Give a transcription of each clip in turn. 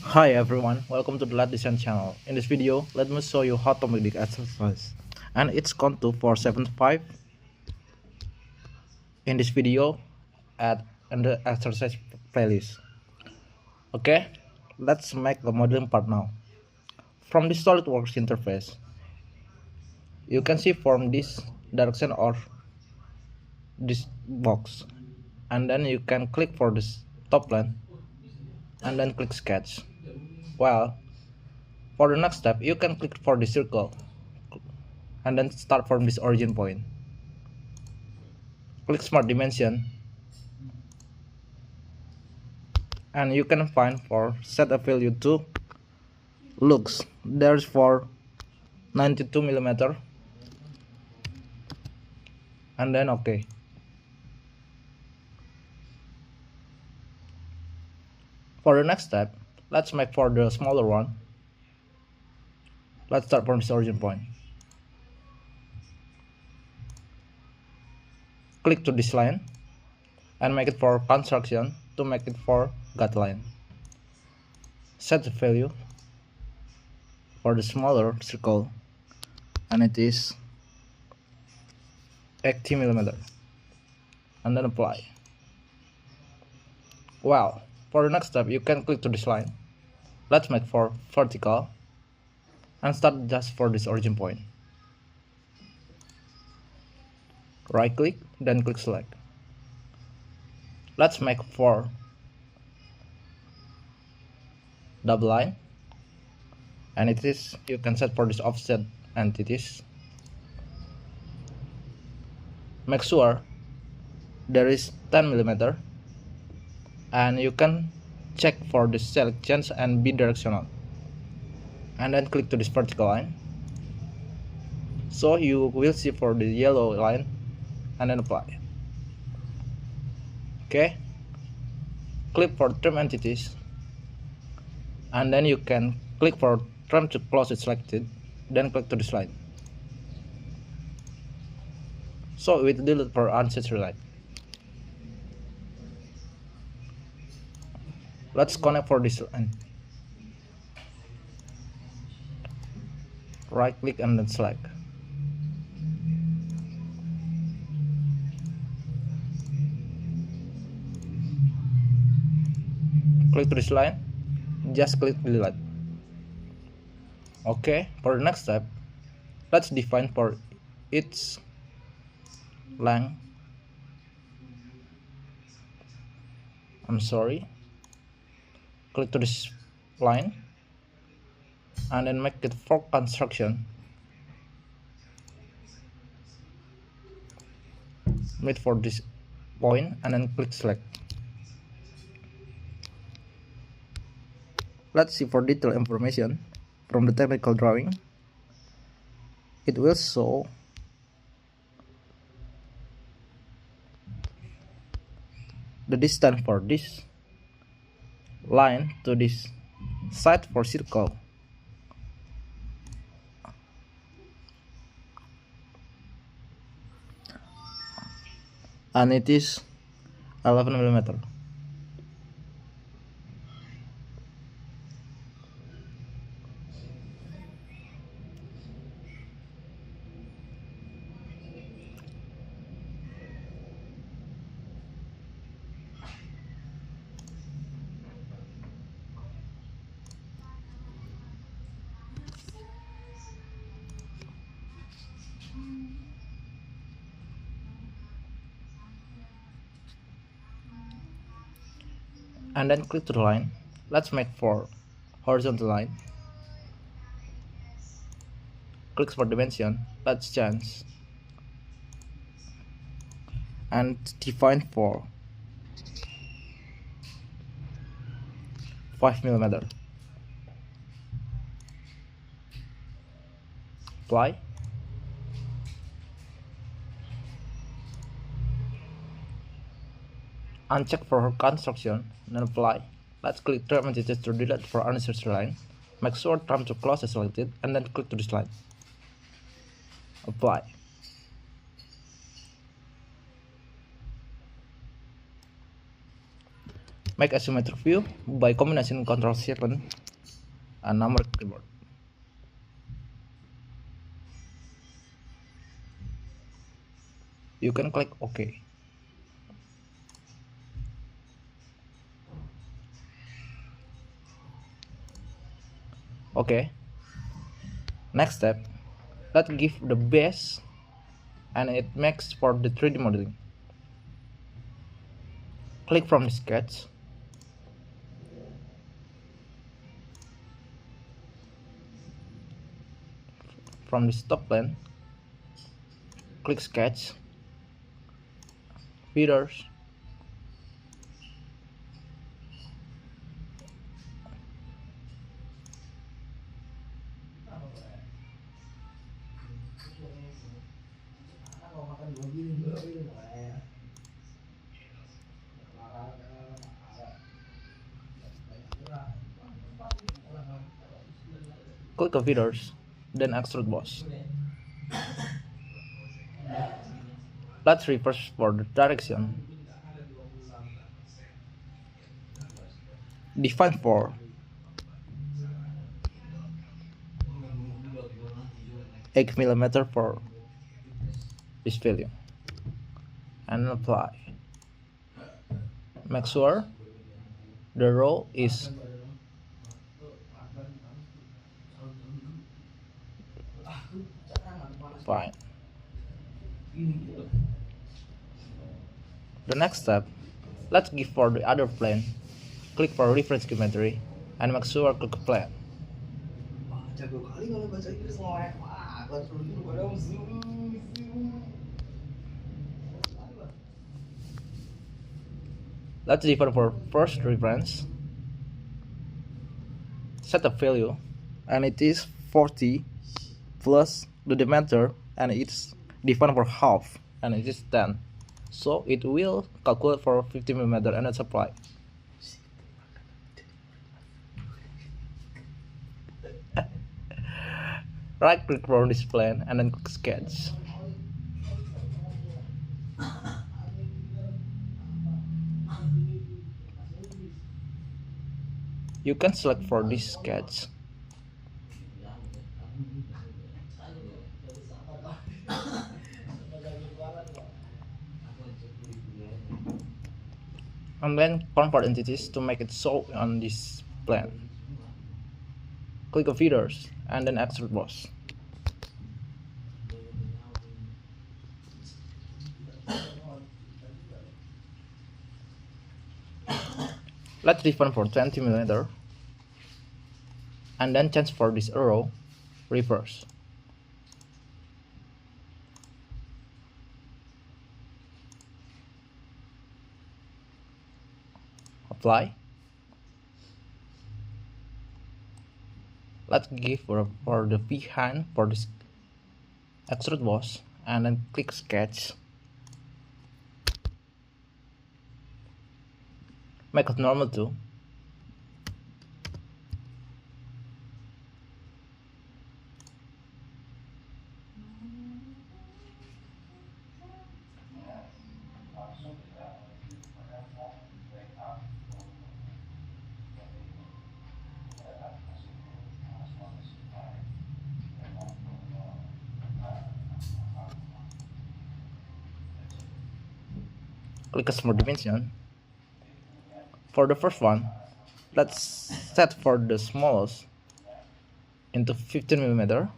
Hi everyone, welcome to the Lad Design channel. In this video, let me show you how to make the exercise. And it's count to 475. In this video, add in the exercise playlist. Okay, let's make the modeling part now. From the Solidworks interface, you can see from this direction or this box. And then you can click for this top line and then click sketch. Well, for the next step, you can click for the circle and then start from this origin point. Click smart dimension and you can find for set a value to looks. There's for 92 millimeter and then okay. For the next step, let's make for the smaller one. Let's start from this origin point. Click to this line and make it for construction to make it for guideline. Set the value for the smaller circle and it is 80 millimeter and then apply. Well, for the next step you can click to this line. Let's make for vertical and start just for this origin point. Right click, then click select. Let's make for double line and it is you can set for this offset entities. Make sure there is 10 millimeter and you can check for the selections and be directional and then click to this vertical line, so you will see for the yellow line and then apply. Okay, click for trim entities and then you can click for trim to close it selected, then click to this line, so it will delete for unsaturated light. Let's connect for this line. Right click and then select. Click to this line, just click delete. Okay, for the next step, let's define for its length. Click to this line and then make it for construction. Wait for this point and then click select. Let's see for detailed information from the technical drawing. It will show the distance for this line to this side for circle. And it is 11 millimeter. And then click to the line. Let's make for horizontal line. Click for dimension. Let's change and define for 5 millimeter. Apply. Uncheck for construction and apply. Let's click trim entities to delete for unnecessary line. Make sure trim to close is selected and then click to this line. Apply. Make asymmetric view by combination Ctrl 7 and numeric keyboard. You can click OK. Okay. Next step, let's give the base and it makes for the 3D modeling. Click from the sketch. From the stop plane, click sketch, feeders, click on feeders, then extrude boss. Let's reverse for the direction. Define for 8 mm for this value and apply. Make sure the row is fine. The next step, let's give for the other plane. Click for reference geometry and make sure click plane. Let's define for first reference. Set a value and it is 40 plus the diameter and it's defined for half and it is 10. So it will calculate for 50 mm and it's apply. Right click from this plane and then click sketch. You can select for this sketch. And then convert entities to make it show on this plane. Click on feeders and then extrude boss. Let's define for 20 mm and then change for this arrow reverse. Apply. Let's give for the behind for this extrude boss and then click sketch. Make it normal too. Click customer dimension. For the first one, let's set for the smallest into 15 mm.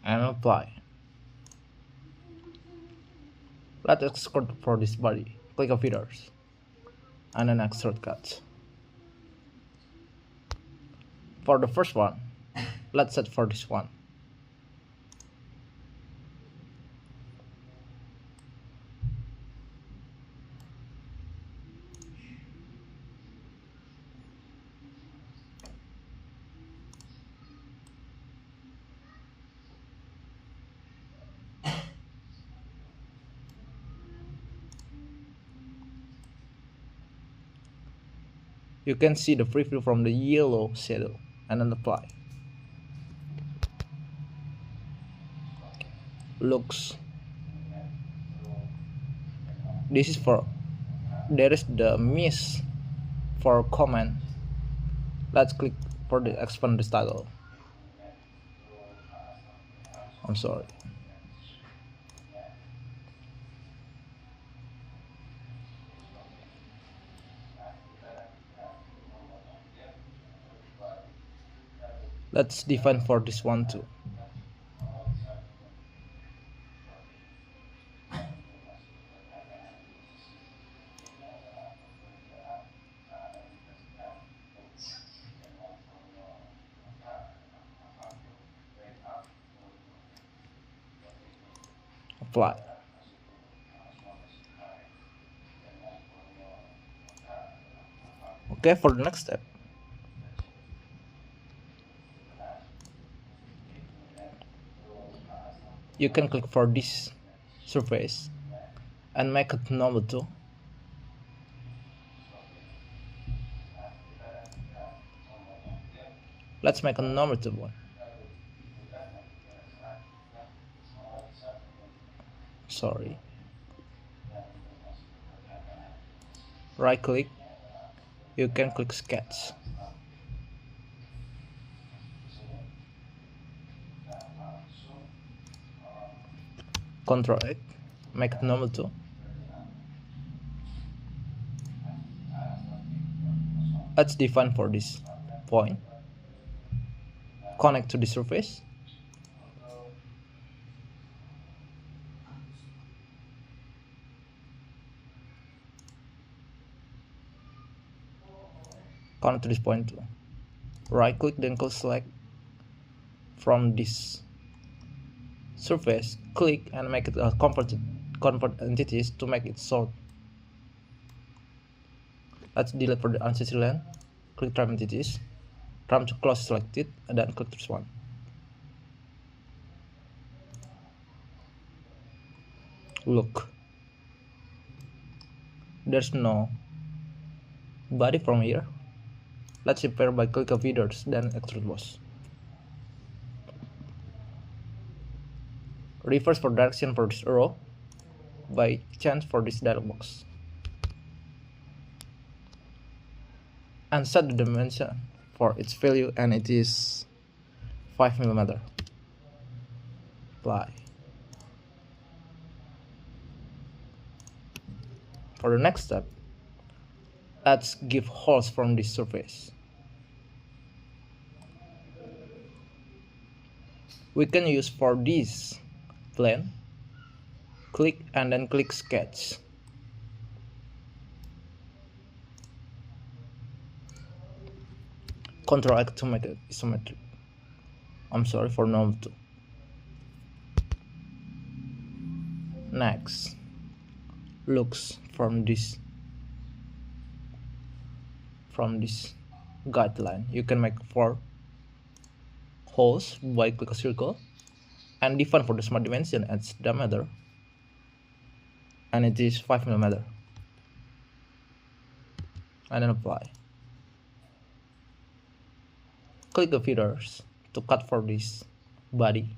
And apply. Let's extrude for this body. Click on feeders and then extrude cuts. For the first one, let's set for this one. You can see the preview from the yellow shadow and then apply. Looks. This is for, there is the miss for comment. Let's click for the expand this toggle. I'm sorry. Let's define for this one too. Apply. Okay, for the next step, you can click for this surface and make it normal too. Let's make a normative one. Sorry. Right click. You can click sketch. Ctrl X. Make it normal too. Let's define for this point. Connect to the surface. Connect to this point too. Right click, then go select from this surface, click and make it a convert entities to make it sort. Let's delete for the ancestry land. Click trim entities, trim to close selected, and then click this one. Look, there's no body from here. Let's repair by click of feeders, then extrude boss. Reverse for direction for this arrow by change for this dialog box. And set the dimension for its value, and it is 5mm. Apply. For the next step, let's give holes from this surface. We can use for this plane, click and then click sketch. Ctrl X to make it isometric. I'm sorry, for normal too. Next, looks from this guideline. You can make 4 holes by click a circle and define for the smart dimension as diameter, and it is 5mm. And then apply. Click the feeders to cut for this body.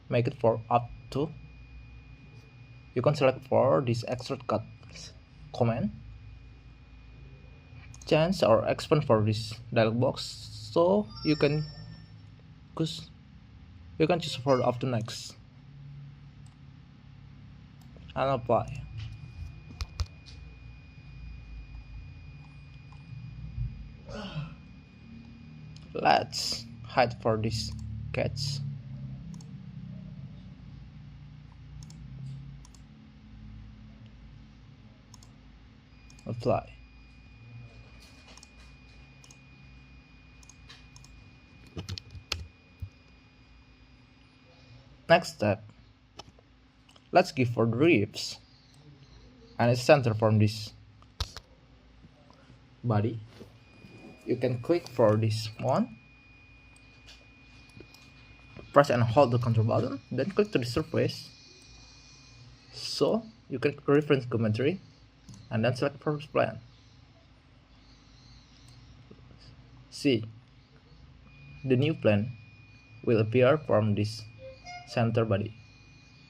Make it for up to. You can select for this extrude cut command. Change or expand for this dialog box, so you can choose for up to next and apply. Let's hide for this sketch. Apply. Next step, let's give for the ribs and its center from this body. You can click for this one, press and hold the control button, then click to the surface, so you can reference geometry and then select for this plan. See, the new plane will appear from this center body.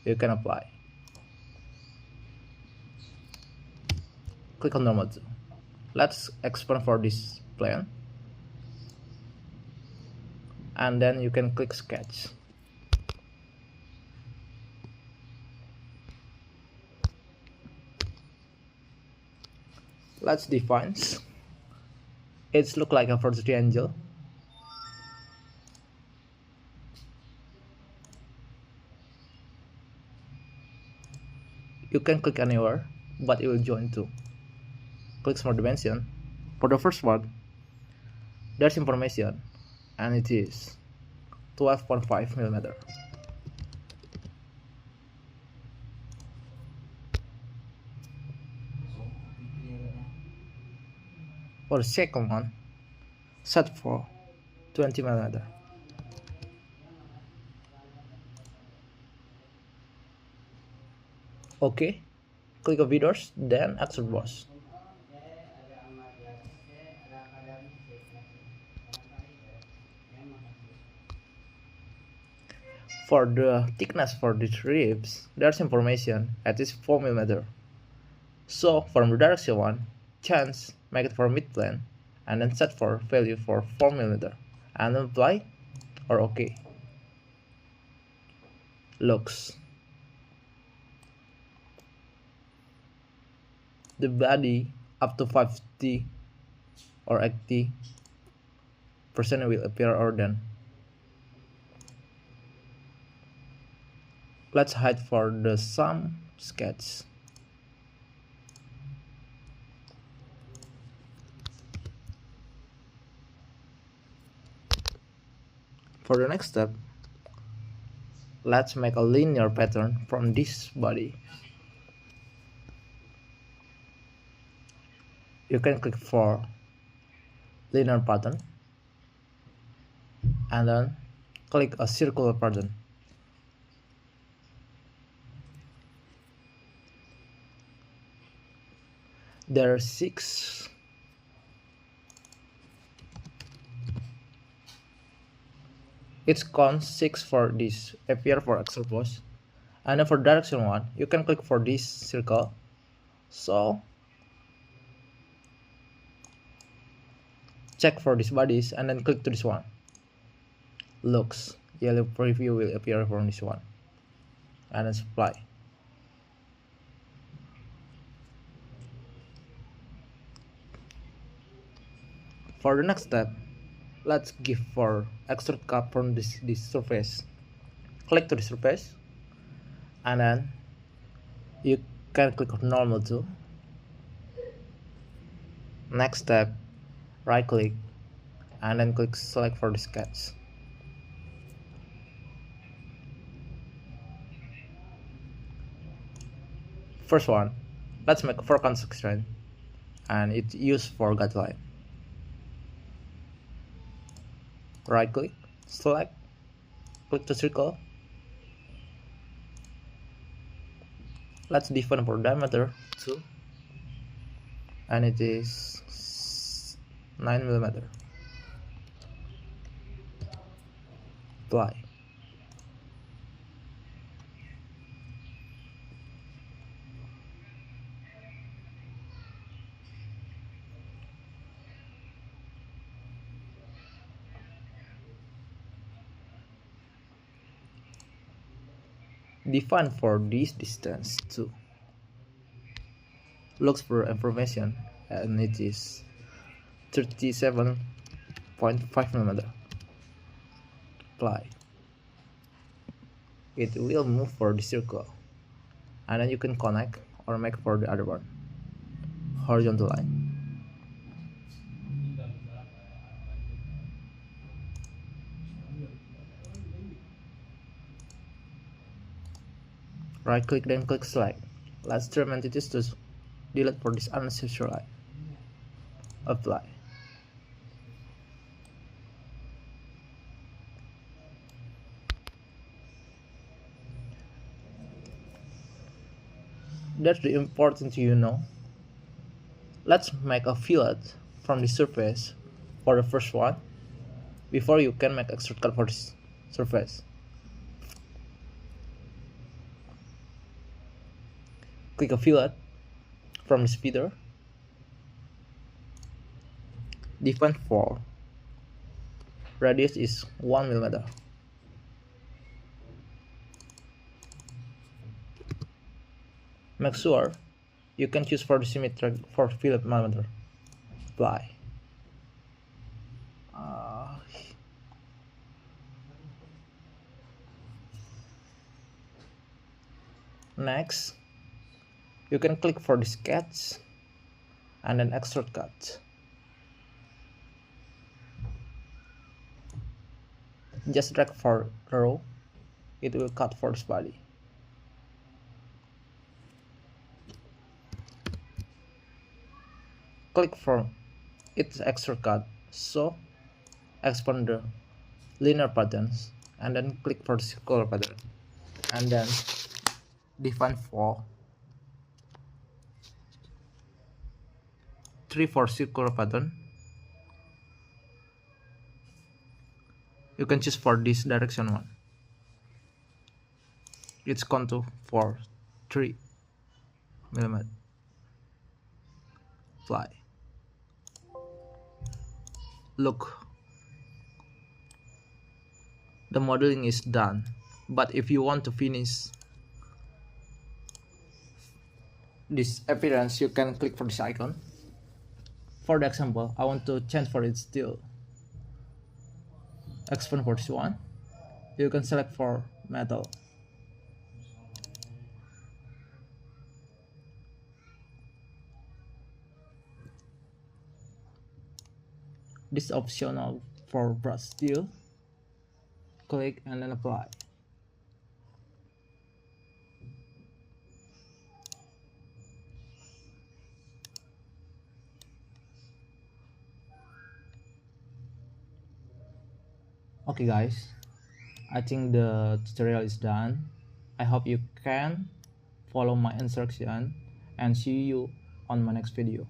You can apply. Click on normal 2. Let's expand for this plane. And then you can click sketch. Let's define. It looks like a vertical angle. You can click anywhere, but it will join too. Click smart dimension. For the first one, there's information, and it is 12.5 mm. For the second one, set for 20 mm. Okay, click on videos, then extrude boss. For the thickness for these ribs, there's information at least 4 mm. So from the direction 1, change, make it for mid plane, and then set for value for 4 mm, and then apply or OK. Looks. The body up to 50 or 80% will appear or done. Let's hide for the some sketch. For the next step, let's make a linear pattern from this body. You can click for linear pattern and then click a circular pattern. There are 6. It's count 6 for this appear for extrude boss, and then for direction 1 you can click for this circle. So check for these bodies and then click to this one. Looks, yellow preview will appear from this one, and then apply. For the next step, let's give for extrude cut from this surface. Click to the surface, and then you can click on normal too. Next step, right click, and then click select for the sketch. First one, let's make a forecast constraint, and it's used for guideline. Right click, select, click the circle. Let's define for diameter 2, and it is 9 mm. Apply. Define for this distance too. Looks for information, and it is 37.5 mm. Apply. It will move for the circle, and then you can connect or make for the other one. Horizontal line. Right click, then click select. Let's trim entities to delete for this unnecessary line. Apply. That's the important thing you know. Let's make a fillet from the surface for the first one. before you can make extrude cut for this surface. Click a fillet from this feeder. Define for radius is 1 mm. Make sure you can choose for the symmetric for fillet diameter. Apply. Next, you can click for the sketch and then extrude cut. Just drag for the row, it will cut for this body. Click for its extrude cut, so expand the linear patterns and then click for the circular pattern and then define for 3 for circular pattern. You can choose for this direction one. It's contour for 3 mm. Apply. Look, the modeling is done, but if you want to finish this appearance, you can click for this icon. For the example, I want to change for its steel. Expand for this one. You can select for metal. This is optional for brush steel. Click and then apply. Okay guys, I think the tutorial is done. I hope you can follow my instruction and see you on my next video.